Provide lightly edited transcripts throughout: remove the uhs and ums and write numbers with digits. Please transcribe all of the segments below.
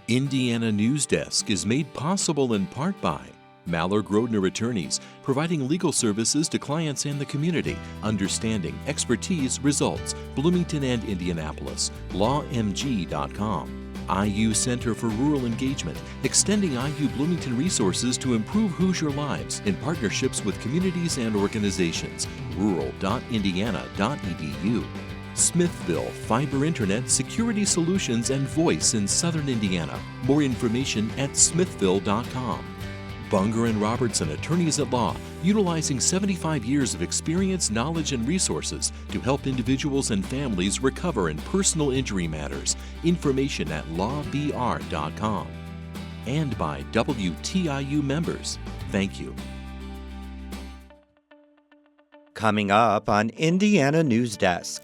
Indiana Newsdesk is made possible in part by Maller Grodner Attorneys, providing legal services to clients and the community. Understanding, expertise, results. Bloomington and Indianapolis. LawMG.com. IU Center for Rural Engagement, extending IU Bloomington resources to improve Hoosier lives in partnerships with communities and organizations. Rural.indiana.edu. Smithville Fiber Internet Security Solutions and Voice in Southern Indiana. More information at smithville.com. Bunger and Robertson Attorneys at Law, utilizing 75 years of experience, knowledge, and resources to help individuals and families recover in personal injury matters. Information at lawbr.com. And by WTIU members. Thank you. Coming up on Indiana Newsdesk.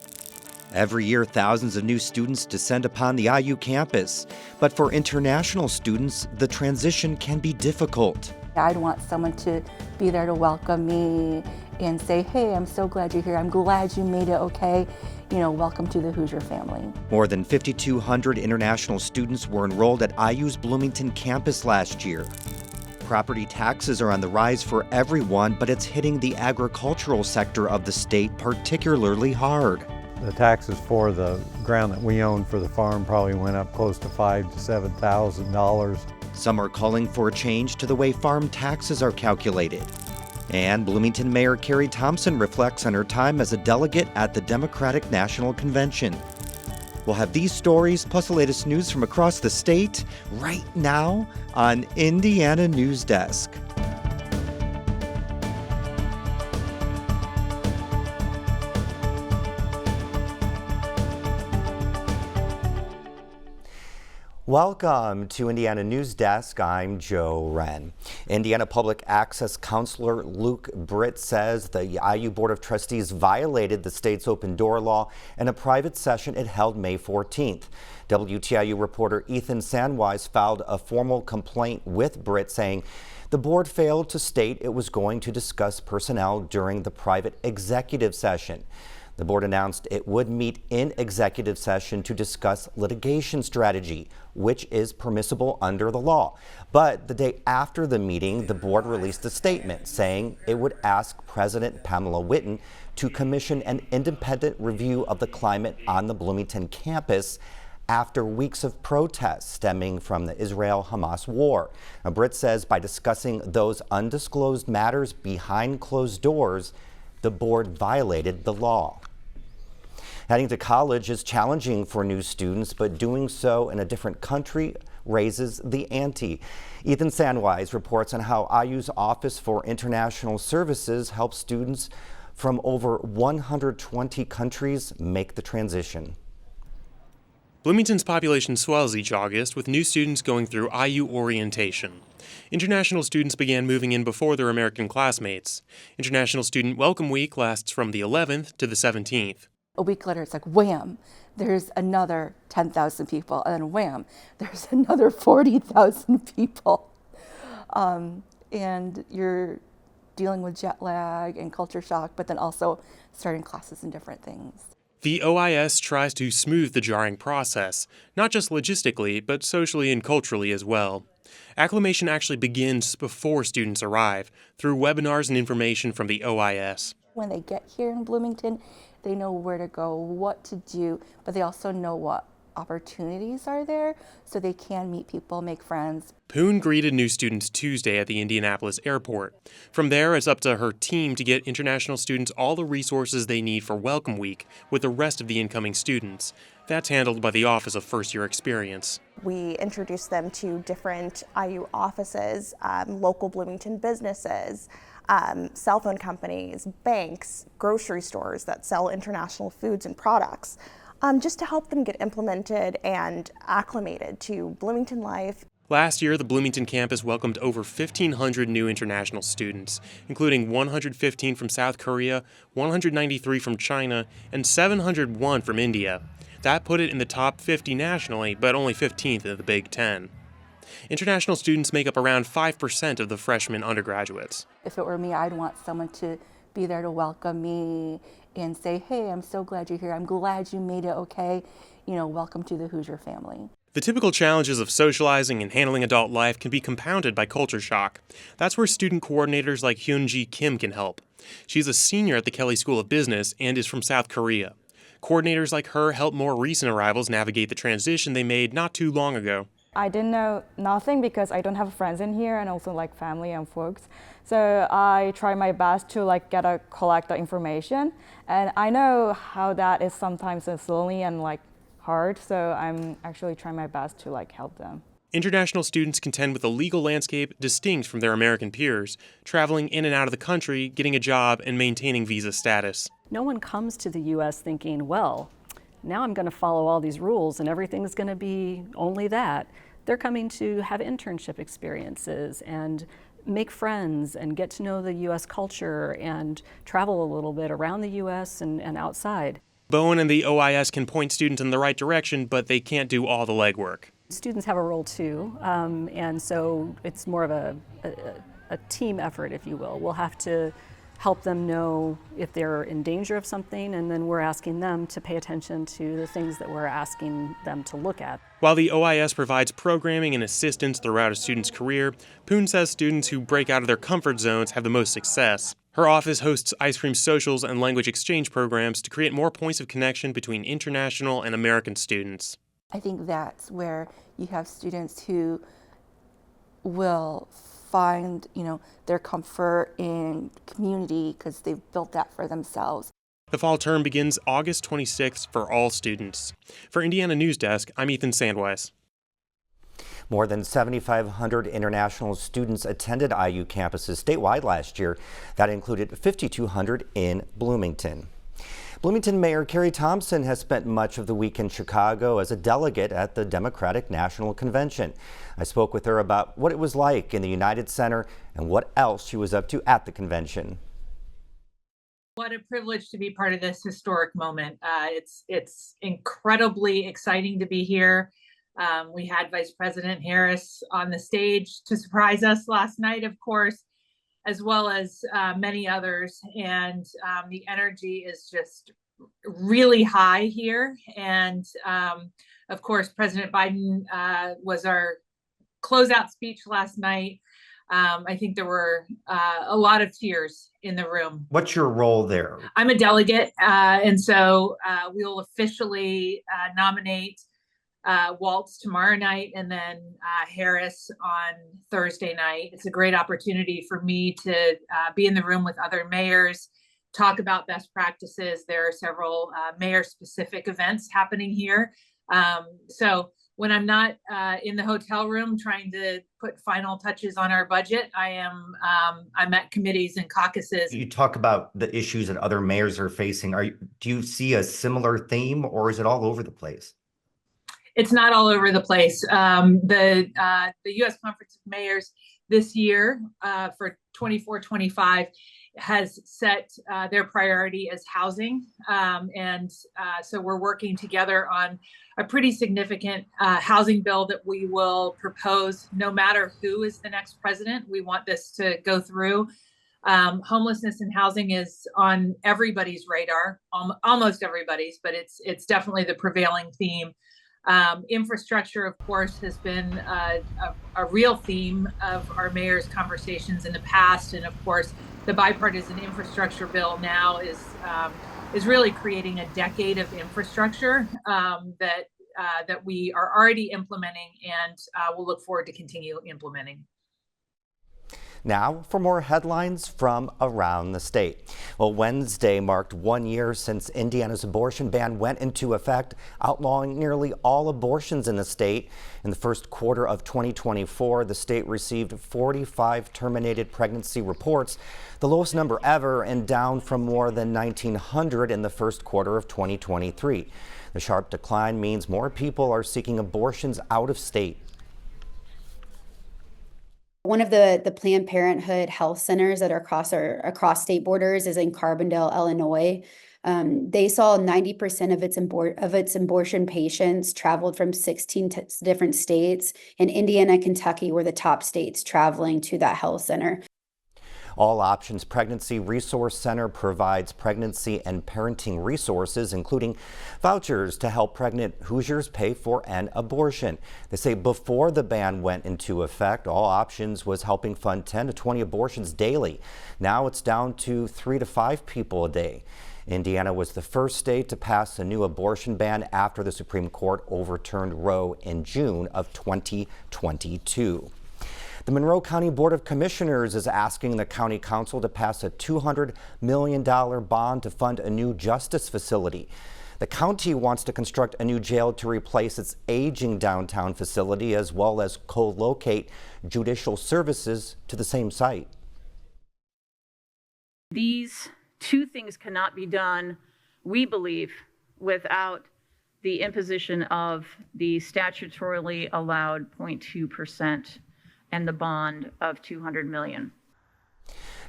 Every year, thousands of new students descend upon the IU campus. But for international students, the transition can be difficult. I'd want someone to be there to welcome me and say, hey, I'm so glad you're here. I'm glad you made it okay. Welcome to the Hoosier family. More than 5,200 international students were enrolled at IU's Bloomington campus last year. Property taxes are on the rise for everyone, but it's hitting the agricultural sector of the state particularly hard. The taxes for the ground that we own for the farm probably went up close to $5,000 to $7,000. Some are calling for a change to the way farm taxes are calculated. And Bloomington Mayor Kerry Thomson reflects on her time as a delegate at the Democratic National Convention. We'll have these stories plus the latest news from across the state right now on Indiana Newsdesk. Welcome to Indiana Newsdesk. I'm Joe Wren. Indiana Public Access Counselor Luke Britt says the IU Board of Trustees violated the state's open door law in a private session it held May 14th. WTIU reporter Ethan Sandwise filed a formal complaint with Britt saying the board failed to state it was going to discuss personnel during the private executive session. The board announced it would meet in executive session to discuss litigation strategy, which is permissible under the law. But the day after the meeting, the board released a statement saying it would ask President Pamela Whitten to commission an independent review of the climate on the Bloomington campus after weeks of protests stemming from the Israel-Hamas war. Now, Britt says by discussing those undisclosed matters behind closed doors, the board violated the law. Heading to college is challenging for new students, but doing so in a different country raises the ante. Ethan Sandwise reports on how IU's Office for International Services helps students from over 120 countries make the transition. Bloomington's population swells each August, with new students going through IU orientation. International students began moving in before their American classmates. International Student Welcome Week lasts from the 11th to the 17th. A week later, it's like, wham, there's another 10,000 people, and then wham, there's another 40,000 people. And you're dealing with jet lag and culture shock, but then also starting classes and different things. The OIS tries to smooth the jarring process, not just logistically, but socially and culturally as well. Acclimation actually begins before students arrive, through webinars and information from the OIS. When they get here in Bloomington, they know where to go, what to do, but they also know what opportunities are there, so they can meet people, make friends. Poon greeted new students Tuesday at the Indianapolis airport. From there, it's up to her team to get international students all the resources they need for Welcome Week with the rest of the incoming students. That's handled by the Office of First Year Experience. We introduce them to different IU offices, local Bloomington businesses, cell phone companies, banks, grocery stores that sell international foods and products, just to help them get implemented and acclimated to Bloomington life. Last year, the Bloomington campus welcomed over 1,500 new international students, including 115 from South Korea, 193 from China, and 701 from India. That put it in the top 50 nationally, but only 15th in the Big Ten. International students make up around 5% of the freshman undergraduates. If it were me, I'd want someone to be there to welcome me and say, hey, I'm so glad you're here. I'm glad you made it okay. Welcome to the Hoosier family. The typical challenges of socializing and handling adult life can be compounded by culture shock. That's where student coordinators like Hyunji Kim can help. She's a senior at the Kelley School of Business and is from South Korea. Coordinators like her help more recent arrivals navigate the transition they made not too long ago. I didn't know nothing because I don't have friends in here and also like family and folks. So I try my best to collect the information. And I know how that is sometimes it's lonely and hard. So I'm actually trying my best to help them. International students contend with a legal landscape distinct from their American peers, traveling in and out of the country, getting a job, and maintaining visa status. No one comes to the U.S. thinking, well, now I'm going to follow all these rules and everything's going to be only that. They're coming to have internship experiences and make friends and get to know the U.S. culture and travel a little bit around the U.S. and outside. Bowen and the OIS can point students in the right direction, but they can't do all the legwork. Students have a role too, and so it's more of a team effort, if you will. We'll have to help them know if they're in danger of something, and then we're asking them to pay attention to the things that we're asking them to look at. While the OIS provides programming and assistance throughout a student's career, Poon says students who break out of their comfort zones have the most success. Her office hosts ice cream socials and language exchange programs to create more points of connection between international and American students. I think that's where you have students who will find, their comfort in community because they've built that for themselves. The fall term begins August 26th for all students. For Indiana Newsdesk, I'm Ethan Sandweiss. More than 7,500 international students attended IU campuses statewide last year. That included 5,200 in Bloomington. Bloomington Mayor Kerry Thomson has spent much of the week in Chicago as a delegate at the Democratic National Convention. I spoke with her about what it was like in the United Center and what else she was up to at the convention. What a privilege to be part of this historic moment. It's incredibly exciting to be here. We had Vice President Harris on the stage to surprise us last night, of course, as well as many others. And the energy is just really high here. And of course, President Biden was our closeout speech last night. I think there were a lot of tears in the room. What's your role there? I'm a delegate, and so we'll officially nominate Waltz tomorrow night and then Harris on Thursday night. It's a great opportunity for me to be in the room with other mayors, talk about best practices. There are several mayor-specific events happening here. So when I'm not in the hotel room trying to put final touches on our budget, I'm at committees and caucuses. You talk about the issues that other mayors are facing. Do you see a similar theme, or is it all over the place? It's not all over the place. The U.S. Conference of Mayors this year for 24-25 has set their priority as housing. So we're working together on a pretty significant housing bill that we will propose no matter who is the next president. We want this to go through. Homelessness and housing is on everybody's radar, almost everybody's, but it's definitely the prevailing theme. Infrastructure, of course, has been a real theme of our mayor's conversations in the past. And of course, the bipartisan infrastructure bill now is really creating a decade of infrastructure that we are already implementing and we'll look forward to continue implementing. Now for more headlines from around the state. Well, Wednesday marked 1 year since Indiana's abortion ban went into effect, outlawing nearly all abortions in the state. In the first quarter of 2024, the state received 45 terminated pregnancy reports, the lowest number ever, and down from more than 1,900 in the first quarter of 2023. The sharp decline means more people are seeking abortions out of state. One of the Planned Parenthood health centers that are across state borders is in Carbondale, Illinois. They saw 90% of its abortion patients traveled from 16 different states, and Indiana and Kentucky were the top states traveling to that health center. All Options Pregnancy Resource Center provides pregnancy and parenting resources, including vouchers to help pregnant Hoosiers pay for an abortion. They say before the ban went into effect, All Options was helping fund 10 to 20 abortions daily. Now it's down to 3 to 5 people a day. Indiana was the first state to pass a new abortion ban after the Supreme Court overturned Roe in June of 2022. The Monroe County Board of Commissioners is asking the County Council to pass a $200 million bond to fund a new justice facility. The county wants to construct a new jail to replace its aging downtown facility, as well as co-locate judicial services to the same site. These two things cannot be done, we believe, without the imposition of the statutorily allowed 0.2% and the bond of $200 million.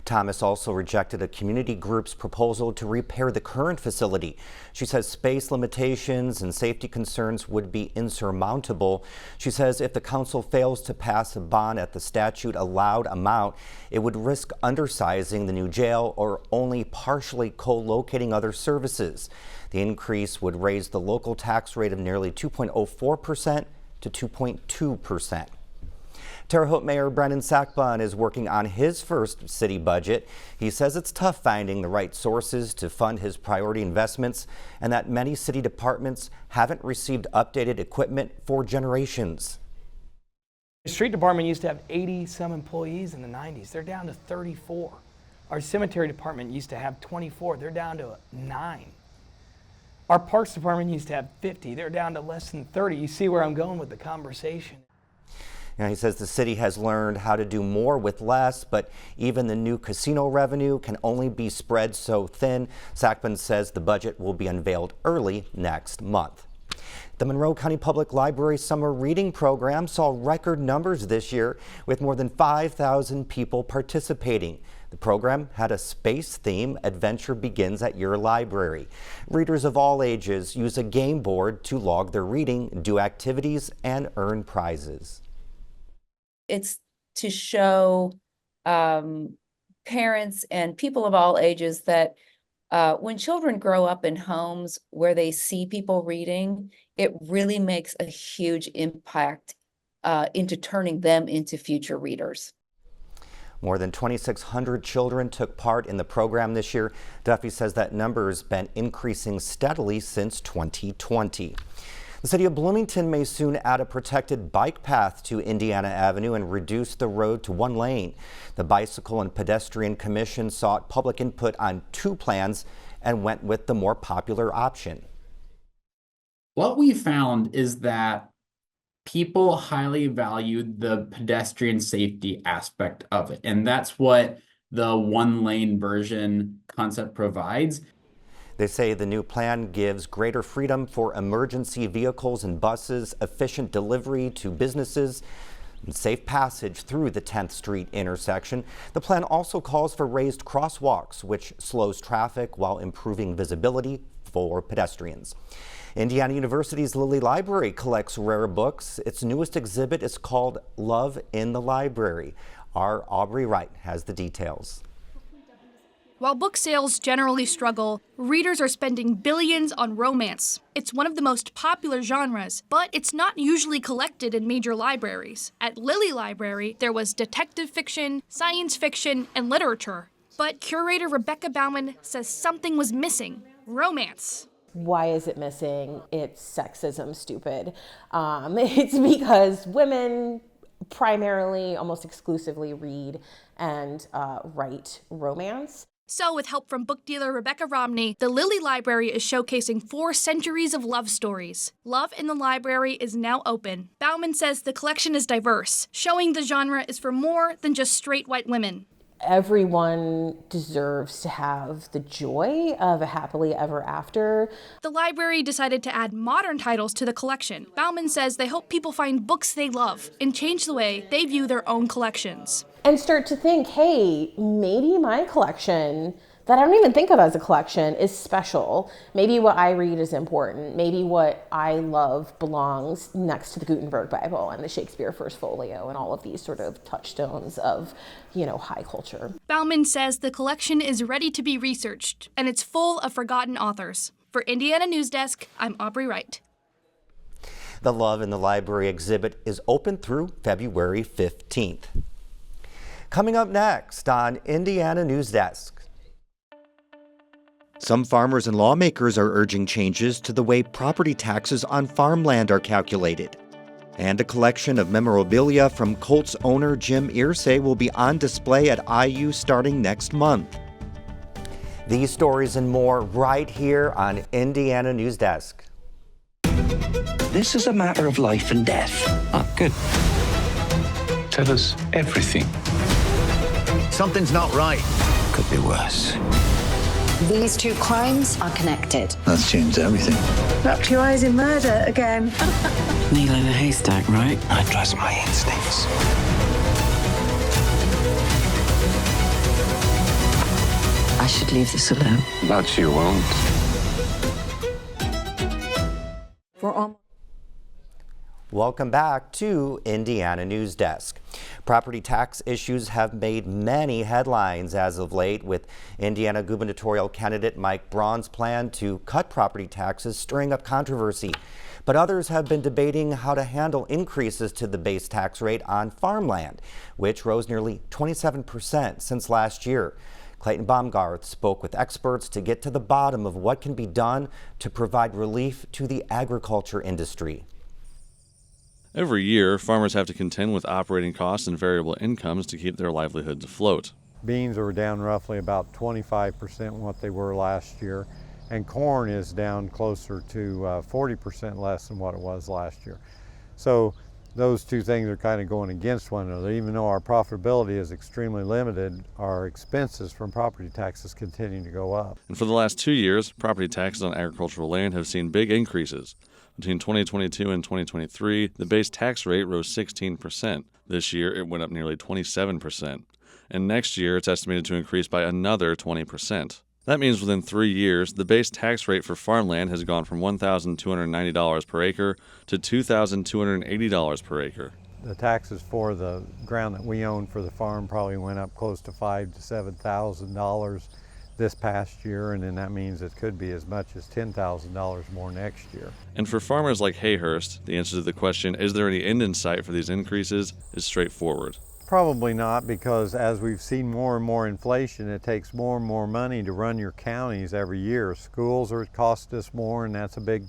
Thomas also rejected a community group's proposal to repair the current facility. She says space limitations and safety concerns would be insurmountable. She says if the council fails to pass a bond at the statute allowed amount, it would risk undersizing the new jail or only partially co-locating other services. The increase would raise the local tax rate of nearly 2.04% to 2.2%. Terre Haute Mayor Brendan Sackbun is working on his first city budget. He says it's tough finding the right sources to fund his priority investments and that many city departments haven't received updated equipment for generations. The street department used to have 80-some employees in the 90s. They're down to 34. Our cemetery department used to have 24. They're down to 9. Our parks department used to have 50. They're down to less than 30. You see where I'm going with the conversation. Now, he says the city has learned how to do more with less, but even the new casino revenue can only be spread so thin. Sackbun says the budget will be unveiled early next month. The Monroe County Public Library Summer Reading Program saw record numbers this year, with more than 5,000 people participating. The program had a space theme. Adventure begins at your library. Readers of all ages use a game board to log their reading, do activities, and earn prizes. It's to show parents and people of all ages that when children grow up in homes where they see people reading, it really makes a huge impact into turning them into future readers. More than 2,600 children took part in the program this year. Duffy says that number has been increasing steadily since 2020. The city of Bloomington may soon add a protected bike path to Indiana Avenue and reduce the road to one lane. The Bicycle and Pedestrian Commission sought public input on 2 plans and went with the more popular option. What we found is that people highly valued the pedestrian safety aspect of it, and that's what the one-lane version concept provides. They say the new plan gives greater freedom for emergency vehicles and buses, efficient delivery to businesses, and safe passage through the 10th Street intersection. The plan also calls for raised crosswalks, which slows traffic while improving visibility for pedestrians. Indiana University's Lilly Library collects rare books. Its newest exhibit is called Love in the Library. Our Aubrey Wright has the details. While book sales generally struggle, readers are spending billions on romance. It's one of the most popular genres, but it's not usually collected in major libraries. At Lilly Library, there was detective fiction, science fiction, and literature. But curator Rebecca Bauman says something was missing: romance. Why is it missing? It's sexism, stupid. It's because women primarily, almost exclusively read and write romance. So with help from book dealer Rebecca Romney, the Lilly Library is showcasing 4 centuries of love stories. Love in the Library is now open. Bauman says the collection is diverse, showing the genre is for more than just straight white women. Everyone deserves to have the joy of a happily ever after. The library decided to add modern titles to the collection. Bauman says they hope people find books they love and change the way they view their own collections. And start to think, hey, maybe my collection that I don't even think of as a collection is special. Maybe what I read is important. Maybe what I love belongs next to the Gutenberg Bible and the Shakespeare First Folio and all of these sort of touchstones of, high culture. Bauman says the collection is ready to be researched, and it's full of forgotten authors. For Indiana Newsdesk, I'm Aubrey Wright. The Love in the Library exhibit is open through February 15th. Coming up next on Indiana Newsdesk. Some farmers and lawmakers are urging changes to the way property taxes on farmland are calculated. And a collection of memorabilia from Colts owner Jim Irsay will be on display at IU starting next month. These stories and more right here on Indiana Newsdesk. This is a matter of life and death. Oh, good. Tell us everything. Something's not right. Could be worse. These two crimes are connected. That's changed everything. Wrapped your eyes in murder again. Needle in a haystack, right? I trust my instincts. I should leave this alone. That you won't. Welcome back to Indiana Newsdesk. Property tax issues have made many headlines as of late, with Indiana gubernatorial candidate Mike Braun's plan to cut property taxes stirring up controversy. But others have been debating how to handle increases to the base tax rate on farmland, which rose nearly 27% since last year. Clayton Baumgarth spoke with experts to get to the bottom of what can be done to provide relief to the agriculture industry. Every year, farmers have to contend with operating costs and variable incomes to keep their livelihoods afloat. Beans are down roughly about 25% what they were last year, and corn is down closer to 40% less than what it was last year. So those two things are kind of going against one another. Even though our profitability is extremely limited, our expenses from property taxes continue to go up. And for the last 2 years, property taxes on agricultural land have seen big increases. Between 2022 and 2023, the base tax rate rose 16%. This year, it went up nearly 27%. And next year, it's estimated to increase by another 20%. That means within 3 years, the base tax rate for farmland has gone from $1,290 per acre to $2,280 per acre. The taxes for the ground that we own for the farm probably went up close to $5,000 to $7,000 this past year, and then that means it could be as much as $10,000 more next year. And for farmers like Hayhurst, the answer to the question, is there any end in sight for these increases, is straightforward. Probably not, because as we've seen more and more inflation, it takes more and more money to run your counties every year. Schools are cost us more, and that's a big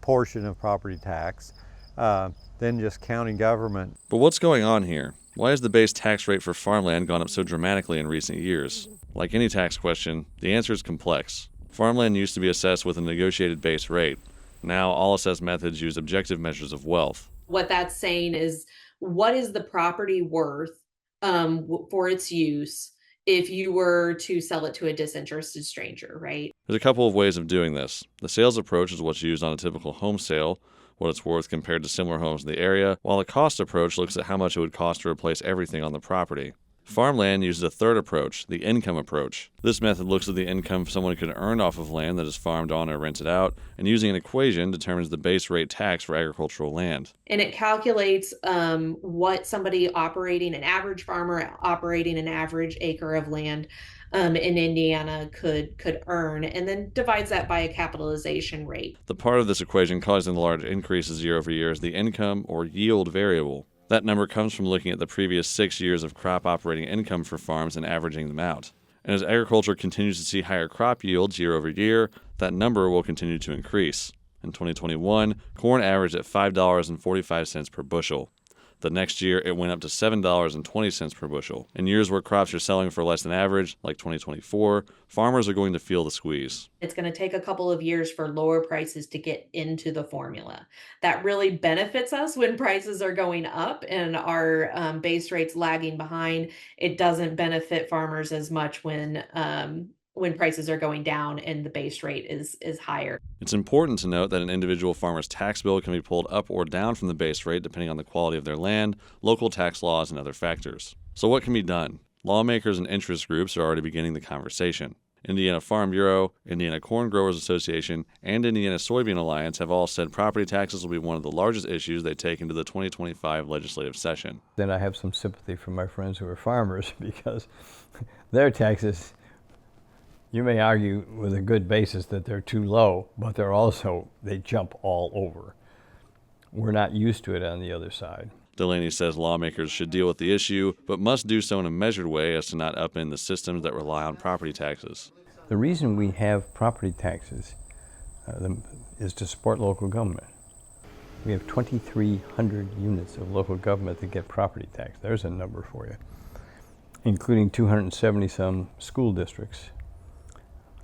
portion of property tax. Then just county government. But what's going on here? Why has the base tax rate for farmland gone up so dramatically in recent years? Like any tax question, the answer is complex. Farmland used to be assessed with a negotiated base rate. Now all assessed methods use objective measures of wealth. What that's saying is, what is the property worth for its use if you were to sell it to a disinterested stranger, right? There's a couple of ways of doing this. The sales approach is what's used on a typical home sale, what it's worth compared to similar homes in the area, while the cost approach looks at how much it would cost to replace everything on the property. Farmland uses a third approach, the income approach. This method looks at the income someone could earn off of land that is farmed on or rented out, and using an equation determines the base rate tax for agricultural land. And it calculates what somebody operating, an average farmer operating an average acre of land in Indiana could earn, and then divides that by a capitalization rate. The part of this equation causing the large increases year over year is the income or yield variable. That number comes from looking at the previous 6 years of crop operating income for farms and averaging them out. And as agriculture continues to see higher crop yields year over year, that number will continue to increase. In 2021, corn averaged at $5.45 per bushel. The next year, it went up to $7.20 per bushel. In years where crops are selling for less than average, like 2024, farmers are going to feel the squeeze. It's going to take a couple of years for lower prices to get into the formula. That really benefits us when prices are going up and our base rates lagging behind. It doesn't benefit farmers as much when prices are going down and the base rate is higher. It's important to note that an individual farmer's tax bill can be pulled up or down from the base rate depending on the quality of their land, local tax laws, and other factors. So what can be done? Lawmakers and interest groups are already beginning the conversation. Indiana Farm Bureau, Indiana Corn Growers Association, and Indiana Soybean Alliance have all said property taxes will be one of the largest issues they take into the 2025 legislative session. Then I have some sympathy for my friends who are farmers because their taxes, you may argue with a good basis that they're too low, but they jump all over. We're not used to it on the other side. Delaney says lawmakers should deal with the issue, but must do so in a measured way as to not upend the systems that rely on property taxes. The reason we have property taxes is to support local government. We have 2,300 units of local government that get property tax. There's a number for you, including 270 some school districts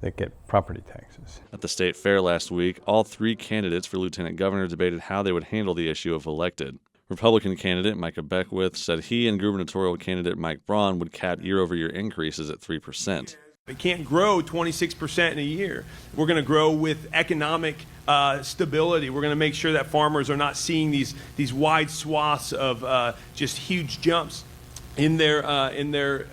that get property taxes. At the state fair last week, all three candidates for lieutenant governor debated how they would handle the issue if elected. Republican candidate Micah Beckwith said he and gubernatorial candidate Mike Braun would cap year-over-year increases at 3%. We can't grow 26% in a year. We're going to grow with economic stability. We're going to make sure that farmers are not seeing these wide swaths of just huge jumps in their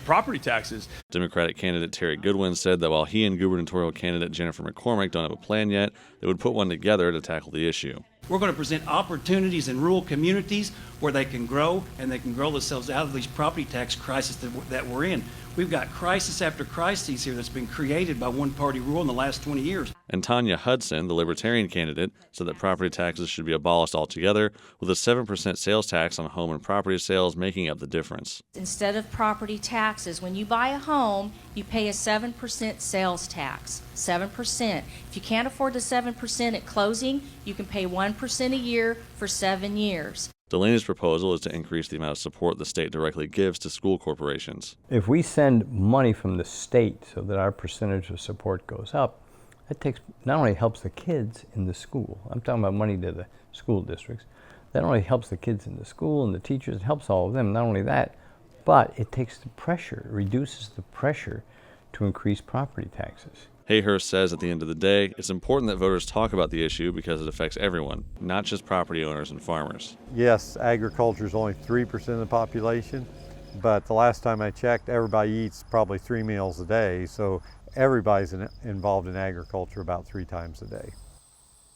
property taxes. Democratic candidate Terry Goodwin said that while he and gubernatorial candidate Jennifer McCormick don't have a plan yet, they would put one together to tackle the issue. We're going to present opportunities in rural communities where they can grow and they can grow themselves out of these property tax crises that we're in. We've got crisis after crisis here that's been created by one-party rule in the last 20 years. And Tanya Hudson, the Libertarian candidate, said that property taxes should be abolished altogether, with a 7% sales tax on home and property sales making up the difference. Instead of property taxes, when you buy a home, you pay a 7% sales tax. 7%. If you can't afford the 7% at closing, you can pay 1% a year for 7 years. Delaney's proposal is to increase the amount of support the state directly gives to school corporations. If we send money from the state so that our percentage of support goes up, that not only helps the kids in the school, I'm talking about money to the school districts, that not only helps the kids in the school and the teachers, it helps all of them, not only that, but it takes the pressure, it reduces the pressure to increase property taxes. Hayhurst says at the end of the day, it's important that voters talk about the issue because it affects everyone, not just property owners and farmers. Yes, agriculture is only 3% of the population, but the last time I checked, everybody eats probably 3 meals a day, so everybody's involved in agriculture about 3 times a day.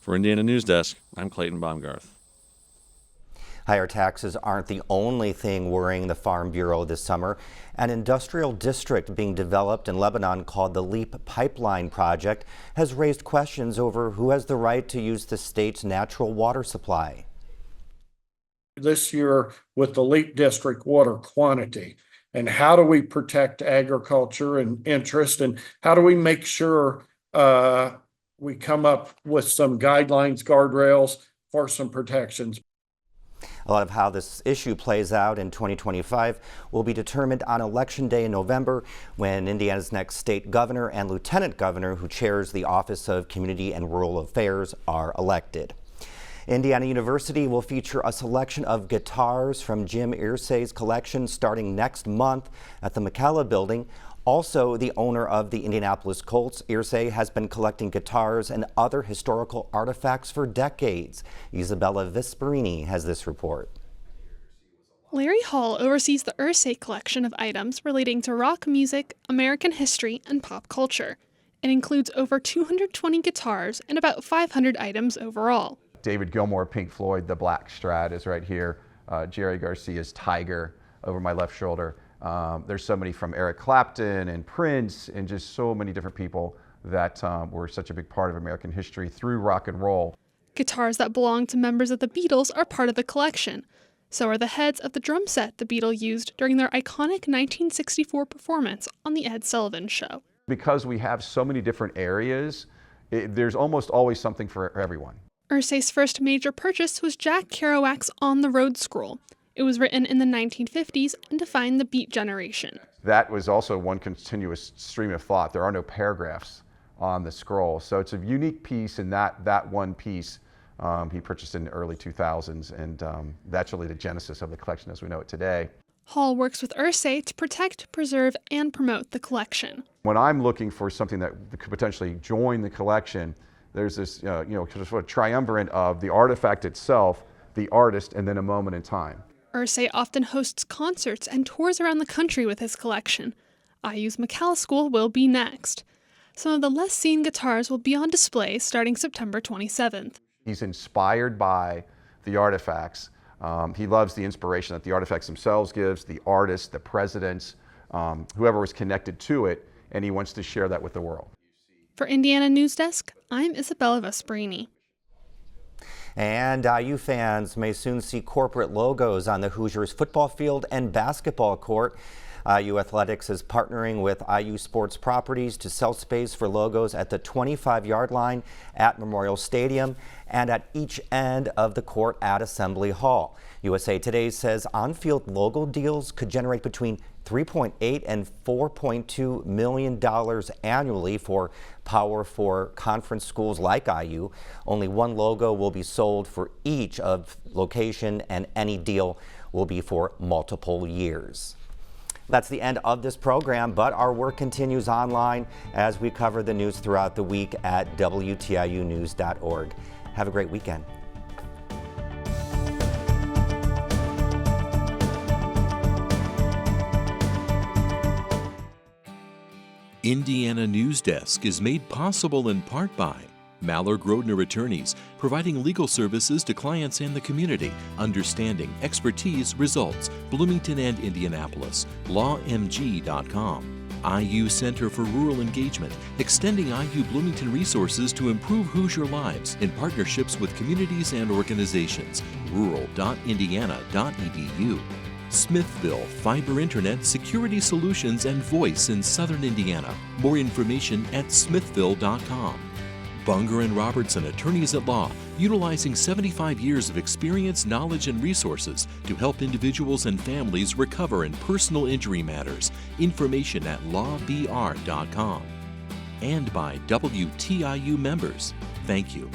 For Indiana Newsdesk, I'm Clayton Baumgarth. Higher taxes aren't the only thing worrying the Farm Bureau this summer. An industrial district being developed in Lebanon called the LEAP Pipeline Project has raised questions over who has the right to use the state's natural water supply. This year with the LEAP district water quantity, and how do we protect agriculture and interest, and how do we make sure we come up with some guidelines, guardrails for some protections. A lot of how this issue plays out in 2025 will be determined on Election Day in November, when Indiana's next state governor and lieutenant governor, who chairs the Office of Community and Rural Affairs, are elected. Indiana University will feature a selection of guitars from Jim Irsay's collection starting next month at the McCalla Building. Also, the owner of the Indianapolis Colts, Irsay, has been collecting guitars and other historical artifacts for decades. Isabella Vesperini has this report. Larry Hall oversees the Irsay collection of items relating to rock music, American history, and pop culture. It includes over 220 guitars and about 500 items overall. David Gilmour, Pink Floyd, the Black Strat is right here. Jerry Garcia's Tiger over my left shoulder. There's so many from Eric Clapton and Prince and just so many different people that were such a big part of American history through rock and roll. Guitars that belong to members of the Beatles are part of the collection. So are the heads of the drum set the Beatles used during their iconic 1964 performance on The Ed Sullivan Show. Because we have so many different areas, there's almost always something for everyone. Irsay's first major purchase was Jack Kerouac's On the Road scroll. It was written in the 1950s and defined the Beat generation. That was also one continuous stream of thought. There are no paragraphs on the scroll. So it's a unique piece, and that one piece he purchased in the early 2000s, and that's really the genesis of the collection as we know it today. Hall works with Irsay to protect, preserve, and promote the collection. When I'm looking for something that could potentially join the collection, there's this sort of triumvirate of the artifact itself, the artist, and then a moment in time. Irsay often hosts concerts and tours around the country with his collection. IU's McCalla School will be next. Some of the less seen guitars will be on display starting September 27th. He's inspired by the artifacts. He loves the inspiration that the artifacts themselves gives, the artists, the presidents, whoever was connected to it, and he wants to share that with the world. For Indiana Newsdesk, I'm Isabella Vesperini. And IU fans may soon see corporate logos on the Hoosiers football field and basketball court. IU Athletics is partnering with IU Sports Properties to sell space for logos at the 25-yard line at Memorial Stadium and at each end of the court at Assembly Hall. USA Today says on-field logo deals could generate between $3.8 and $4.2 million annually for Power 4 conference schools like IU. Only one logo will be sold for each of location, and any deal will be for multiple years. That's the end of this program, but our work continues online as we cover the news throughout the week at WTIUnews.org. Have a great weekend. Indiana Newsdesk is made possible in part by Mallard Grodner Attorneys, providing legal services to clients and the community. Understanding, expertise, results. Bloomington and Indianapolis. LawMG.com. IU Center for Rural Engagement, extending IU Bloomington resources to improve Hoosier lives in partnerships with communities and organizations. Rural.indiana.edu. Smithville Fiber Internet Security Solutions and Voice in Southern Indiana. More information at smithville.com. Bunger and Robertson Attorneys at Law, utilizing 75 years of experience, knowledge, and resources to help individuals and families recover in personal injury matters. Information at lawbr.com. And by WTIU members. Thank you.